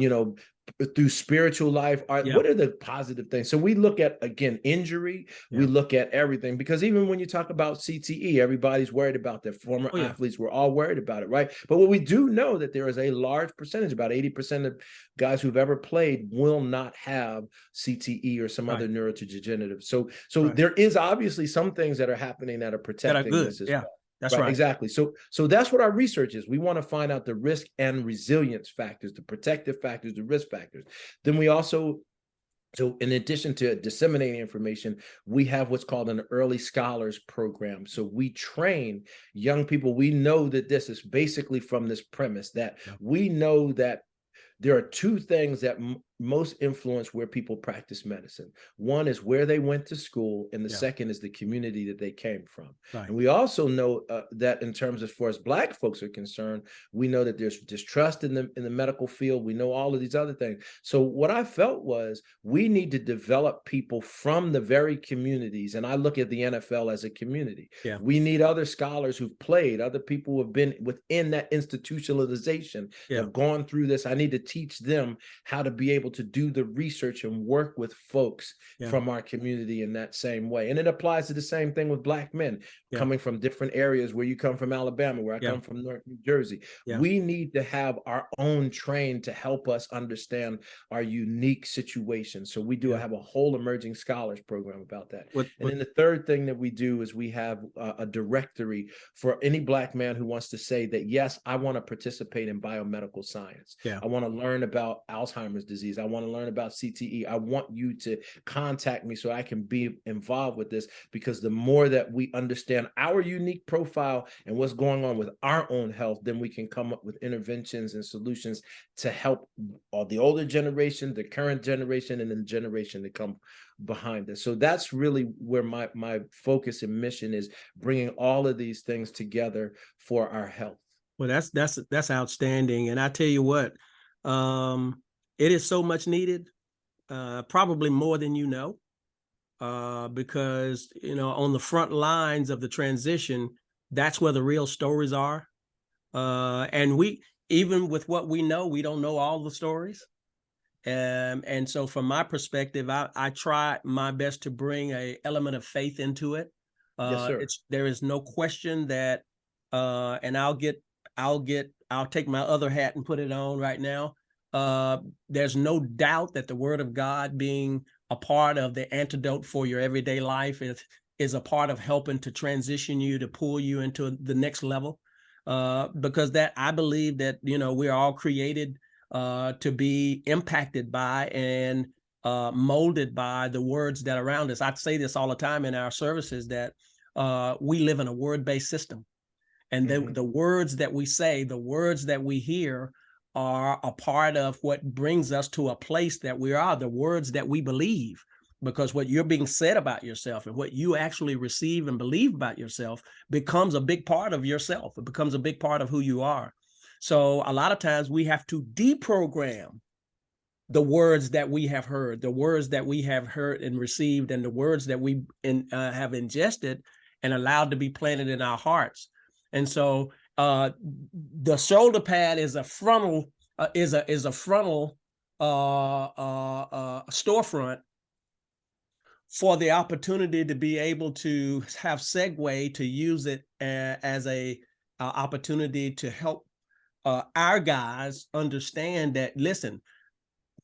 through spiritual life? What are the positive things? So we look at, again, injury, we look at everything, because even when you talk about CTE, everybody's worried about that. Former athletes, we're all worried about it, right? But what we do know that there is a large percentage, about 80% of guys who've ever played will not have CTE or some other neurodegenerative. So there is obviously some things that are happening that are protecting us as well. That's right. Exactly. So that's what our research is. We want to find out the risk and resilience factors, the protective factors, the risk factors. Then we also, so in addition to disseminating information, we have what's called an early scholars program. So we train young people. We know that this is basically from this premise that we know that there are two things that most influence where people practice medicine. One is where they went to school, and the second is the community that they came from. And we also know that in terms of, as far as Black folks are concerned, we know that there's distrust in the medical field. We know all of these other things. So what I felt was, we need to develop people from the very communities, and I look at the NFL as a community. We need other scholars who've played, other people who have been within that institutionalization, have gone through this. I need to teach them how to be able to do the research and work with folks from our community in that same way. And it applies to the same thing with Black men coming from different areas, where you come from Alabama, where I come from New Jersey. We need to have our own train to help us understand our unique situation. So we do have a whole emerging scholars program about that. And then the third thing that we do is we have a directory for any Black man who wants to say that, yes, I want to participate in biomedical science. I want to learn about Alzheimer's disease. I want to learn about CTE. I want you to contact me so I can be involved with this, because the more that we understand our unique profile and what's going on with our own health, then we can come up with interventions and solutions to help all the older generation, the current generation, and then the generation to come behind us. So that's really where my focus and mission is, bringing all of these things together for our health. Well, that's outstanding. And I tell you what, it is so much needed, probably more than you know, because, on the front lines of the transition, that's where the real stories are. And even with what we know, we don't know all the stories. And so from my perspective, I try my best to bring an element of faith into it. Yes, sir. There is no question that, and I'll take my other hat and put it on right now. There's no doubt that the Word of God, being a part of the antidote for your everyday life, is a part of helping to transition you, to pull you into the next level. Because that, I believe that, we're all created to be impacted by and molded by the words that are around us. I say this all the time in our services, that we live in a word-based system. And the words that we say, the words that we hear, are a part of what brings us to a place that we are, the words that we believe. Because what you're being said about yourself and what you actually receive and believe about yourself becomes a big part of yourself. It becomes a big part of who you are. So a lot of times we have to deprogram the words that we have heard, the words that we have heard and received, and the words that we have ingested and allowed to be planted in our hearts. And so the shoulder pad is a frontal storefront for the opportunity to be able to have segue, to use it as a opportunity to help our guys understand that, listen,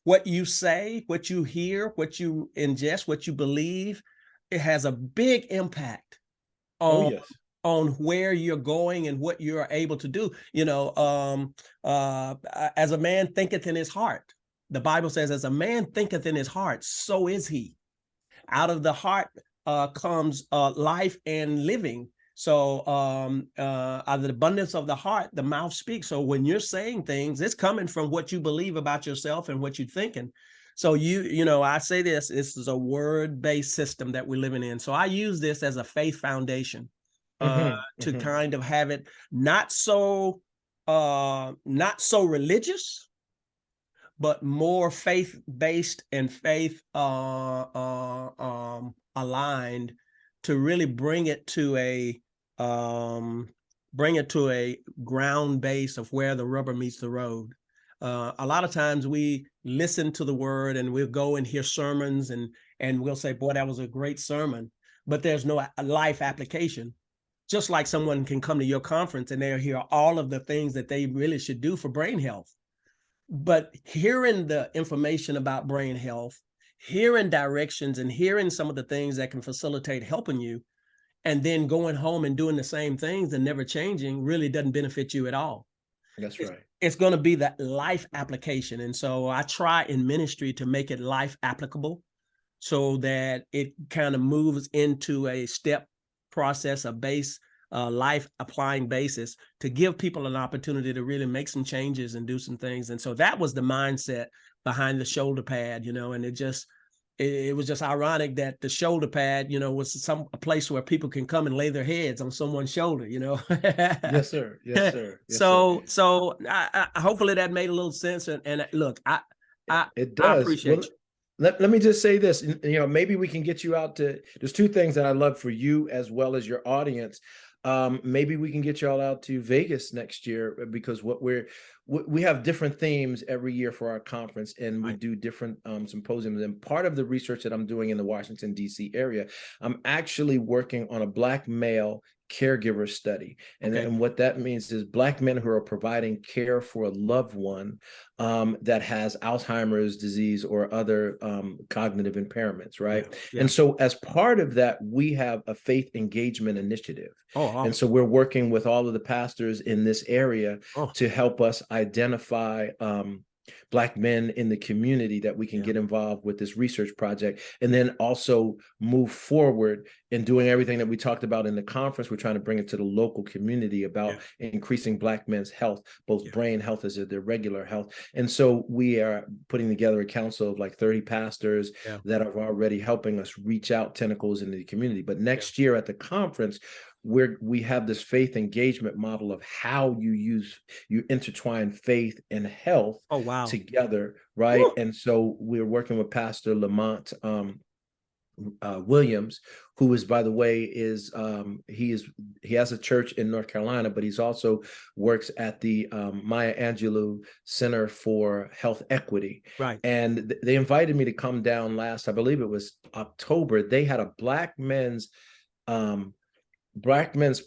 what you say, what you hear, what you ingest, what you believe, it has a big impact on, yes, on where you're going and what you're able to do. As a man thinketh in his heart, the Bible says, as a man thinketh in his heart, so is he. Out of the heart comes life and living. So out of the abundance of the heart, the mouth speaks. So when you're saying things, it's coming from what you believe about yourself and what you're thinking. So I say this is a word-based system that we're living in. So I use this as a faith foundation to kind of have it not so religious, but more faith-based and faith aligned, to really bring it to a ground base of where the rubber meets the road. A lot of times we listen to the word and we'll go and hear sermons and we'll say, boy, that was a great sermon, but there's no life application. Just like someone can come to your conference and they'll hear all of the things that they really should do for brain health. But hearing the information about brain health, hearing directions and hearing some of the things that can facilitate helping you, and then going home and doing the same things and never changing, really doesn't benefit you at all. That's right. It's going to be that life application. And so I try in ministry to make it life applicable, so that it kind of moves into a step process, a base life applying basis, to give people an opportunity to really make some changes and do some things. And so that was the mindset behind the shoulder pad, and it was just ironic that the shoulder pad, was a place where people can come and lay their heads on someone's shoulder, Yes, sir. Yes, sir. Yes, so sir. so hopefully that made a little sense. And look, It I does. appreciate you. Let me just say this, maybe we can get you out to, there's two things that I love for you as well as your audience. Maybe we can get y'all out to Vegas next year, because we have different themes every year for our conference, and we do different symposiums. And part of the research that I'm doing in the Washington, D.C. area, I'm actually working on a Black male caregiver study. And what that means is Black men who are providing care for a loved one that has Alzheimer's disease or other cognitive impairments, right? Yeah. And so as part of that, we have a faith engagement initiative. Awesome. And so we're working with all of the pastors in this area to help us identify Black men in the community that we can get involved with this research project, and then also move forward in doing everything that we talked about in the conference. We're trying to bring it to the local community about increasing Black men's health, both brain health as their regular health. And so we are putting together a council of like 30 pastors that are already helping us reach out tentacles into the community. But next year at the conference, we have this faith engagement model of how you intertwine faith and health together, right? Woo! And so we're working with Pastor Lamont Williams, who is, by the way, he has a church in North Carolina, but he's also works at the Maya Angelou Center for Health Equity. Right. And they invited me to come down I believe it was October. They had a Black men's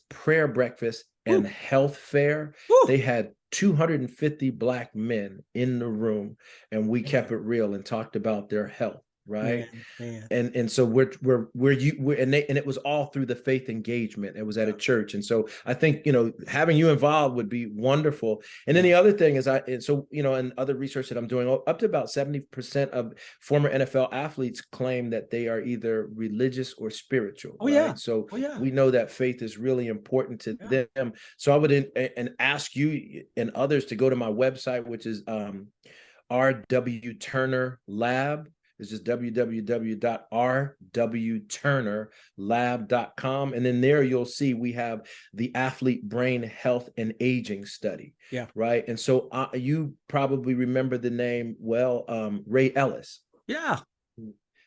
prayer breakfast and health fair. They had 250 Black men in the room, and we kept it real and talked about their health. Right. Man. And so and it was all through the faith engagement. It was at a church. And so I think, having you involved would be wonderful. And then the other thing is and other research that I'm doing, up to about 70% of former NFL athletes claim that they are either religious or spiritual. So we know that faith is really important to them. So I would ask you and others to go to my website, which is R.W. Turner Lab. It's just www.rwturnerlab.com. And then there you'll see we have the athlete brain health and aging study. Yeah. Right. And so you probably remember the name, Ray Ellis. Yeah.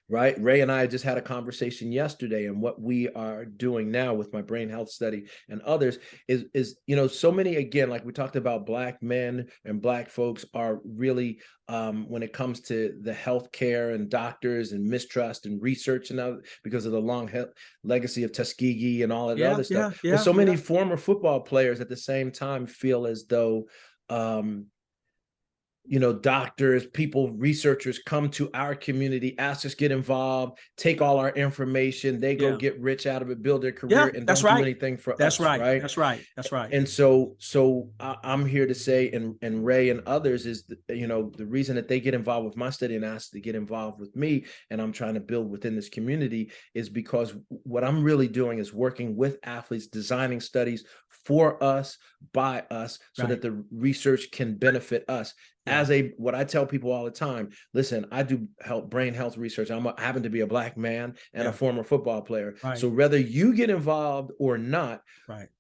Right. Ray and I just had a conversation yesterday, and what we are doing now with my brain health study and others is so many, again, like we talked about, Black men and Black folks are really, when it comes to the healthcare and doctors and mistrust and research and because of the long legacy of Tuskegee and all of the other stuff. So many former football players at the same time feel as though, doctors, people, researchers come to our community, ask us to get involved, take all our information, they go get rich out of it, build their career, and don't do anything for us. Right. That's right. And so I'm here to say, and Ray and others, is the reason that they get involved with my study and ask to get involved with me, and I'm trying to build within this community, is because what I'm really doing is working with athletes, designing studies for us, by us, so that the research can benefit us. What I tell people all the time, listen, I do brain health research. I happen to be a Black man and a former football player. Right. So whether you get involved or not,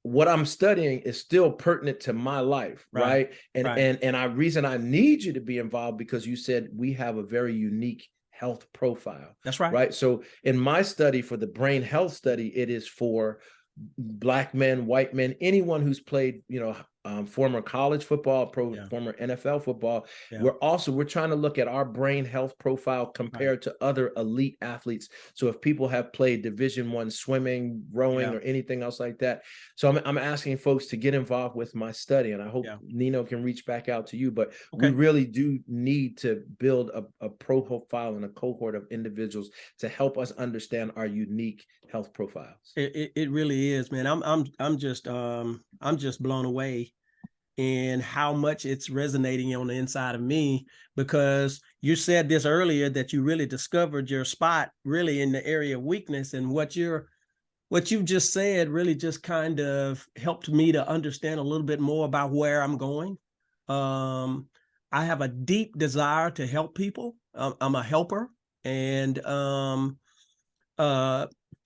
what I'm studying is still pertinent to my life. Right. And reason I need you to be involved, because you said we have a very unique health profile. That's right. Right. So in my study, for the brain health study, it is for Black men, white men, anyone who's played, former college football, former NFL football. We're trying to look at our brain health profile compared to other elite athletes. So if people have played Division I swimming, rowing, or anything else like that. So I'm asking folks to get involved with my study, and I hope Nino can reach back out to you, but we really do need to build a profile and a cohort of individuals to help us understand our unique health profiles. It really is, man. I'm just blown away in how much it's resonating on the inside of me, because you said this earlier, that you really discovered your spot really in the area of weakness, and what you just said really just kind of helped me to understand a little bit more about where I'm going. I have a deep desire to help people. I'm a helper, and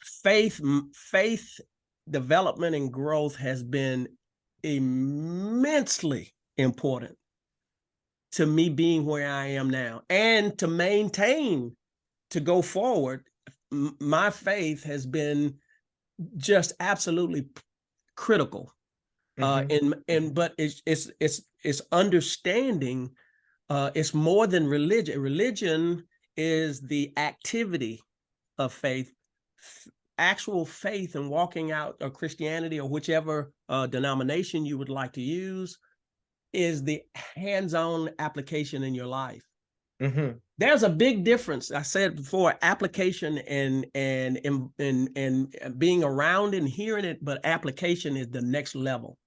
faith development and growth has been immensely important to me being where I am now, and to maintain, to go forward. My faith has been just absolutely critical. But it's understanding. It's more than religion. Religion is the activity of faith. Actual faith and walking out of Christianity, or whichever denomination you would like to use, is the hands-on application in your life. There's a big difference. I said before, application and being around and hearing it, but application is the next level.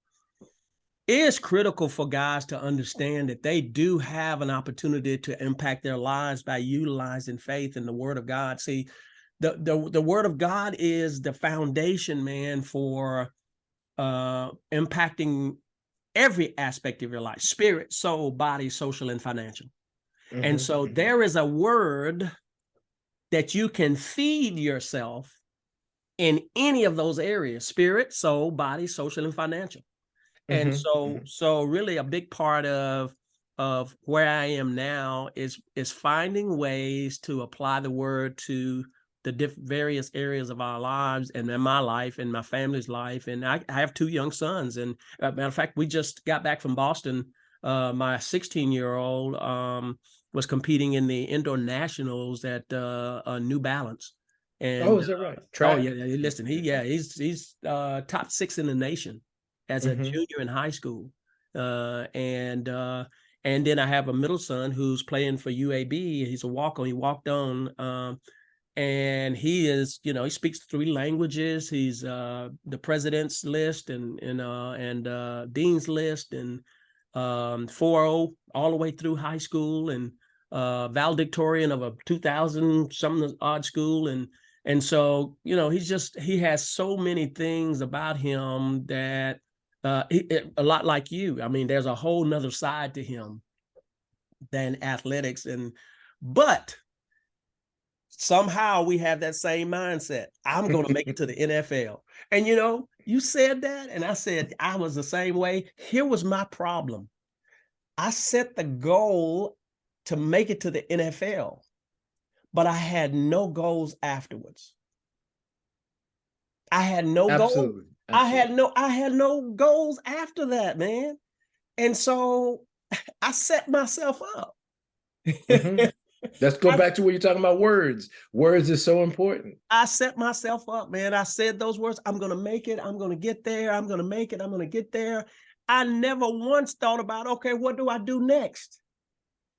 is critical for guys to understand that they do have an opportunity to impact their lives by utilizing faith in the Word of God. See, the Word of God is the foundation, man, for impacting every aspect of your life: spirit, soul, body, social, and financial. Mm-hmm. And so there is a word that you can feed yourself in any of those areas: spirit, soul, body, social, and financial. And so really a big part of where I am now is finding ways to apply the word to the various areas of our lives, and in my life and my family's life. And I have 2 young sons. And matter of fact, we just got back from Boston. My 16-year-old was competing in the indoor nationals at New Balance. And is that right? oh yeah, listen, he's top 6 in the nation as a junior in high school. And then I have a middle son who's playing for UAB. He's a walk-on. He walked on. And he is, he speaks 3 languages. He's the president's list and dean's list, and 4.0 all the way through high school, and valedictorian of a 2000 something odd school. And so, he has so many things about him that a lot like you. I mean, there's a whole nother side to him than athletics. But somehow we have that same mindset. I'm going to make it to the NFL. And you said that, and I said I was the same way. Here was my problem. I set the goal to make it to the NFL, but I had no goals afterwards. I had no goals. I had no goals after that, man. And so I set myself up. Let's go back to what you're talking about. Words is so important. I set myself up, man. I said those words: I'm going to make it. I'm going to get there. I'm going to make it. I'm going to get there. I never once thought about, okay, what do I do next?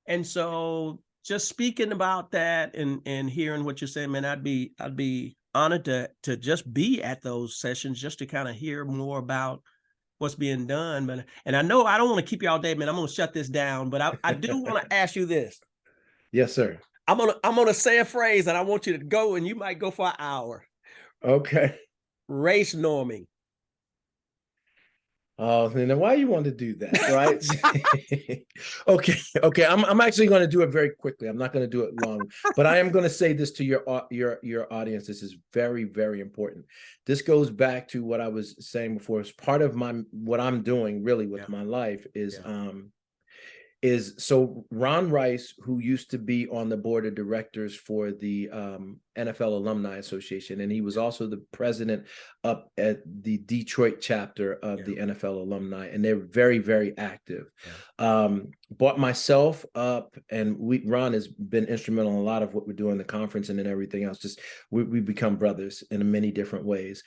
And so just speaking about that and hearing what you're saying, man, I'd be honored to just be at those sessions, just to kind of hear more about what's being done. And I know I don't want to keep you all day, man. I'm going to shut this down, but I do want to ask you this. Yes, sir. I'm gonna say a phrase, and I want you to go, and you might go for an hour. Okay. Race norming. Oh, then why you want to do that, right? Okay. I'm actually going to do it very quickly. I'm not going to do it long, but I am going to say this to your audience. This is very, very important. This goes back to what I was saying before. It's part of what I'm doing really with my life is so Ron Rice, who used to be on the board of directors for the NFL Alumni Association, and he was also the president up at the Detroit chapter of the NFL Alumni, and they're very, very active. Brought myself up, and Ron has been instrumental in a lot of what we're doing, the conference and then everything else. Just we become brothers in many different ways.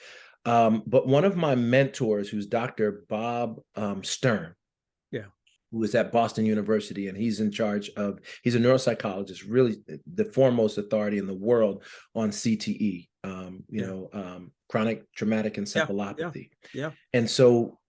But one of my mentors, who's Dr. Bob Stern, who is at Boston University, and he's a neuropsychologist, really the foremost authority in the world on CTE, chronic traumatic encephalopathy. And so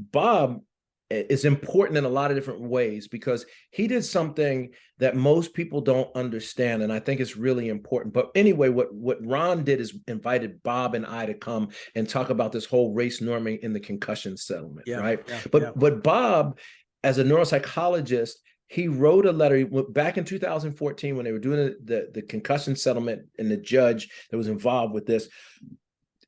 Bob is important in a lot of different ways, because he did something that most people don't understand, and I think it's really important. But anyway, what Ron did is invited Bob and I to come and talk about this whole race norming in the concussion settlement, right? But Bob, as a neuropsychologist, he wrote a letter back in 2014 when they were doing the concussion settlement, and the judge that was involved with this,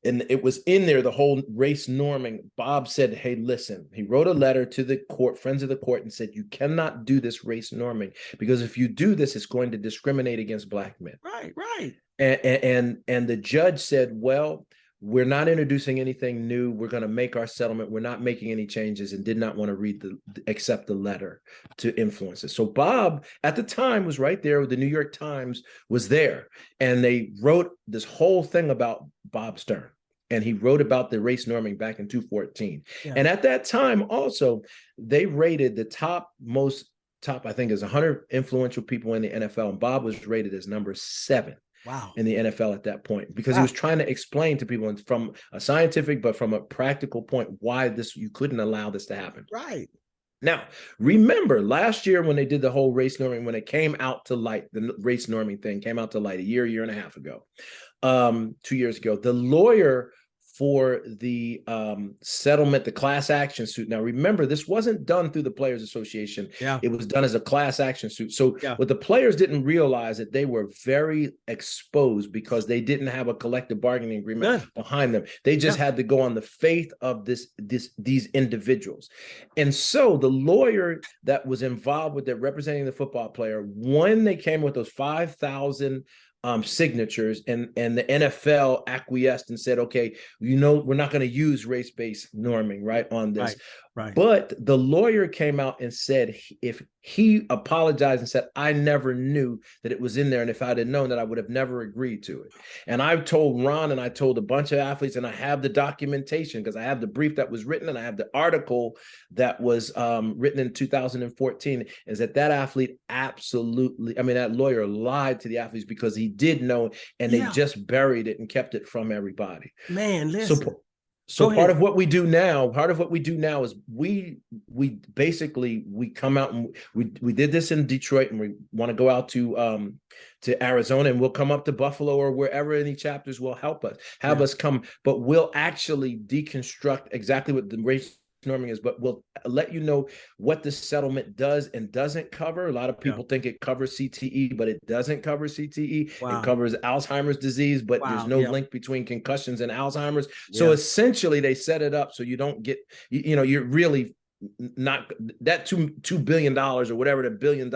and it was in there, the whole race norming. Bob said, hey, listen, he wrote a letter to the court, friends of the court, and said, you cannot do this race norming, because if you do this, it's going to discriminate against Black men. Right. And the judge said, well, we're not introducing anything new. We're going to make our settlement. We're not making any changes, and did not want to accept the letter to influence it. So Bob at the time was right there. The New York Times was there, and they wrote this whole thing about Bob Stern. And he wrote about the race norming back in 2014. And at that time also, they rated the top, I think is 100 influential people in the NFL. And Bob was rated as number 7. Wow. in the NFL at that point, because he Wow. was trying to explain to people from a scientific, but from a practical point, why you couldn't allow this to happen. Right. Now, remember last year when they did the whole race norming, when it came out to light, the race norming thing came out to light a year and a half ago, 2 years ago, the lawyer for the settlement, the class action suit. Now, remember, this wasn't done through the Players Association. Yeah. It was done as a class action suit. So Yeah. what the players didn't realize that they were very exposed because they didn't have a collective bargaining agreement behind them. They just had to go on the faith of these individuals. And so the lawyer that was involved with it, representing the football player, when they came with those 5,000 signatures, and the NFL acquiesced and said, okay, we're not going to use race-based norming on this. Right. But the lawyer came out and said, if he apologized and said, I never knew that it was in there, and if I'd have known that, I would have never agreed to it. And I've told Ron, and I told a bunch of athletes, and I have the documentation because I have the brief that was written and I have the article that was written in 2014, is that athlete absolutely, that lawyer lied to the athletes because he did know, and they just buried it and kept it from everybody. Man, listen. So part of what we do now is we basically come out, and we did this in Detroit, and we want to go out to Arizona, and we'll come up to Buffalo or wherever any chapters will have us come, but we'll actually deconstruct exactly what the race norming is, but we'll let you know what the settlement does and doesn't cover. A lot of people think it covers CTE, but it doesn't cover CTE. It covers Alzheimer's disease, but there's no link between concussions and Alzheimer's. So essentially they set it up so you don't get, you're really not, that $2 billion or whatever, the $1 billion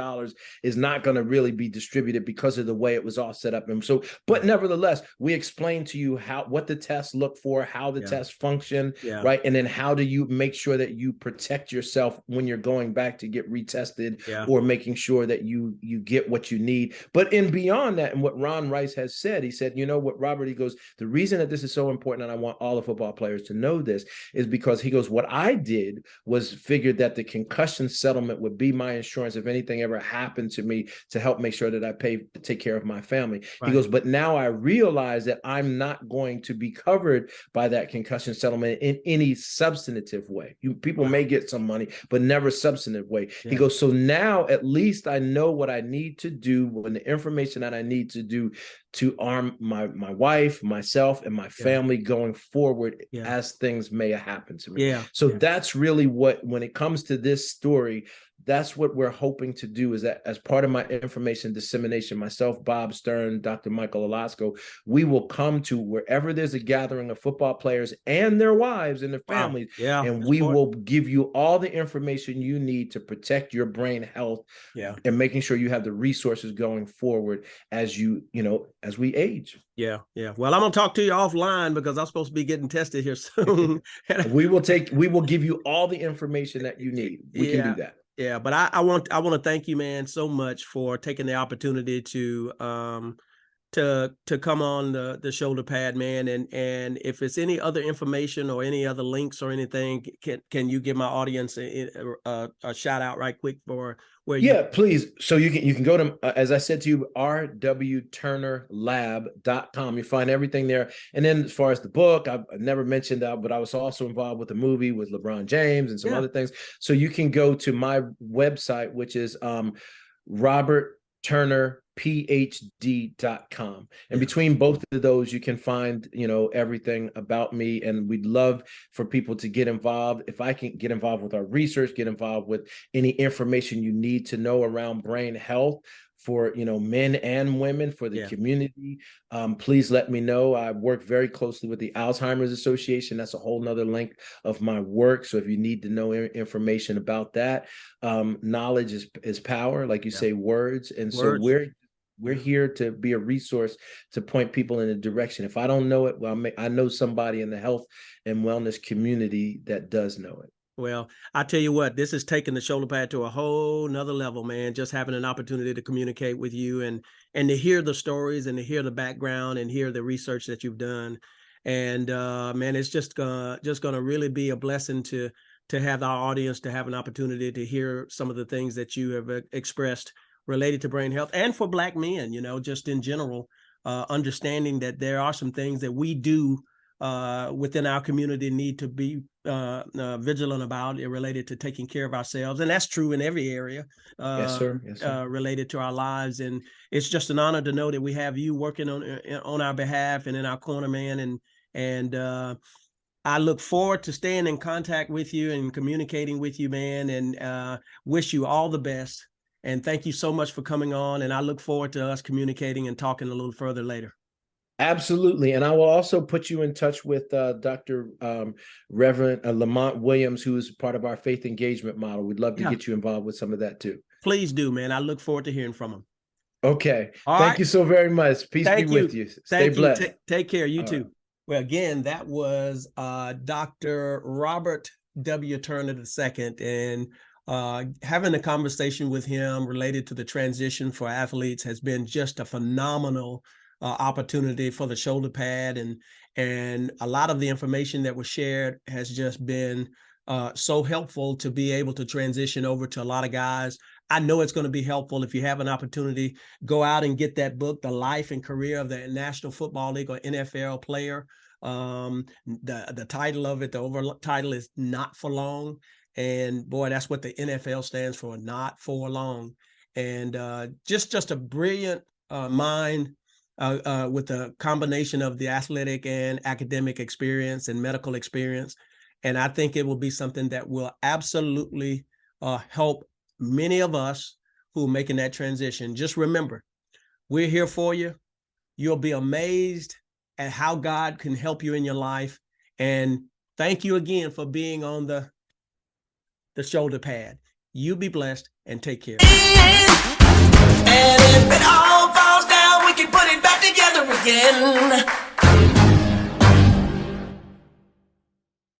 is not going to really be distributed because of the way it was all set up. And so, but nevertheless, we explain to you what the tests look for, how the tests function, right? And then how do you make sure that you protect yourself when you're going back to get retested, or making sure that you get what you need. But in beyond that, and what Ron Rice has said, he said, you know what, Robert, he goes, the reason that this is so important, and I want all the football players to know this, is because he goes, what I did was figured that the concussion settlement would be my insurance if anything ever happened to me, to help make sure that I take care of my family. He goes, but now I realize that I'm not going to be covered by that concussion settlement in any substantive way. People may get some money, but never substantive way. He goes, so now at least I know what I need to do, when the information that I need to do to arm my wife, myself, and my family going forward as things may happen to me. So that's really what, when it comes to this story, that's what we're hoping to do, is that as part of my information dissemination, myself, Bob Stern, Dr. Michael Alasko, we will come to wherever there's a gathering of football players and their wives and their families, and we will give you all the information you need to protect your brain health, and making sure you have the resources going forward as as we age. Well, I'm gonna talk to you offline because I'm supposed to be getting tested here soon. we will give you all the information that you need. We can do that. Yeah, but I want to thank you, man, so much for taking the opportunity to come on the shoulder pad, man. And if it's any other information or any other links or anything, can you give my audience a shout out right quick for where you? Please. So you can go to, as I said to you, rwturnerlab.com. You find everything there. And then as far as the book, I've never mentioned that, but I was also involved with a movie with LeBron James and some other things. So you can go to my website, which is robertturnerphd.com. And between both of those, you can find, everything about me. And we'd love for people to get involved. If I can get involved with our research, get involved with any information you need to know around brain health for, men and women, for the community, please let me know. I work very closely with the Alzheimer's Association. That's a whole nother link of my work. So if you need to know information about that, knowledge is power, like you say, words. And so we're here to be a resource to point people in a direction. If I don't know it, well, I know somebody in the health and wellness community that does know it. Well, I tell you what, this is taking the shoulder pad to a whole nother level, man. Just having an opportunity to communicate with you and to hear the stories and to hear the background and hear the research that you've done. And man, it's just going to really be a blessing to have our audience to have an opportunity to hear some of the things that you have expressed related to brain health and for Black men, just in general. understanding that there are some things that we do within our community need to be vigilant about it related to taking care of ourselves. And that's true in every area. Yes, sir. Yes, sir. Related to our lives. And it's just an honor to know that we have you working on our behalf and in our corner, man. And I look forward to staying in contact with you and communicating with you, man, and wish you all the best. And thank you so much for coming on. And I look forward to us communicating and talking a little further later. Absolutely. And I will also put you in touch with Dr. Reverend Lamont Williams, who is part of our faith engagement model. We'd love to get you involved with some of that too. Please do, man. I look forward to hearing from him. Okay. Thank you so very much. Peace be with you. Stay blessed. Take care. You too. Well, again, that was Dr. Robert W. Turner II, and having a conversation with him related to the transition for athletes has been just a phenomenal opportunity for the shoulder pad, and a lot of the information that was shared has just been so helpful to be able to transition over to a lot of guys. I know it's going to be helpful. If you have an opportunity, go out and get that book, The Life and Career of the National Football League or NFL Player. The title of it, the overall title is Not for Long. And boy, that's what the NFL stands for, not for long. And just a brilliant mind with a combination of the athletic and academic experience and medical experience. And I think it will be something that will absolutely help many of us who are making that transition. Just remember, we're here for you. You'll be amazed at how God can help you in your life. And thank you again for being on the shoulder pad. You be blessed and take care. And if it all falls down, we can put it back together again.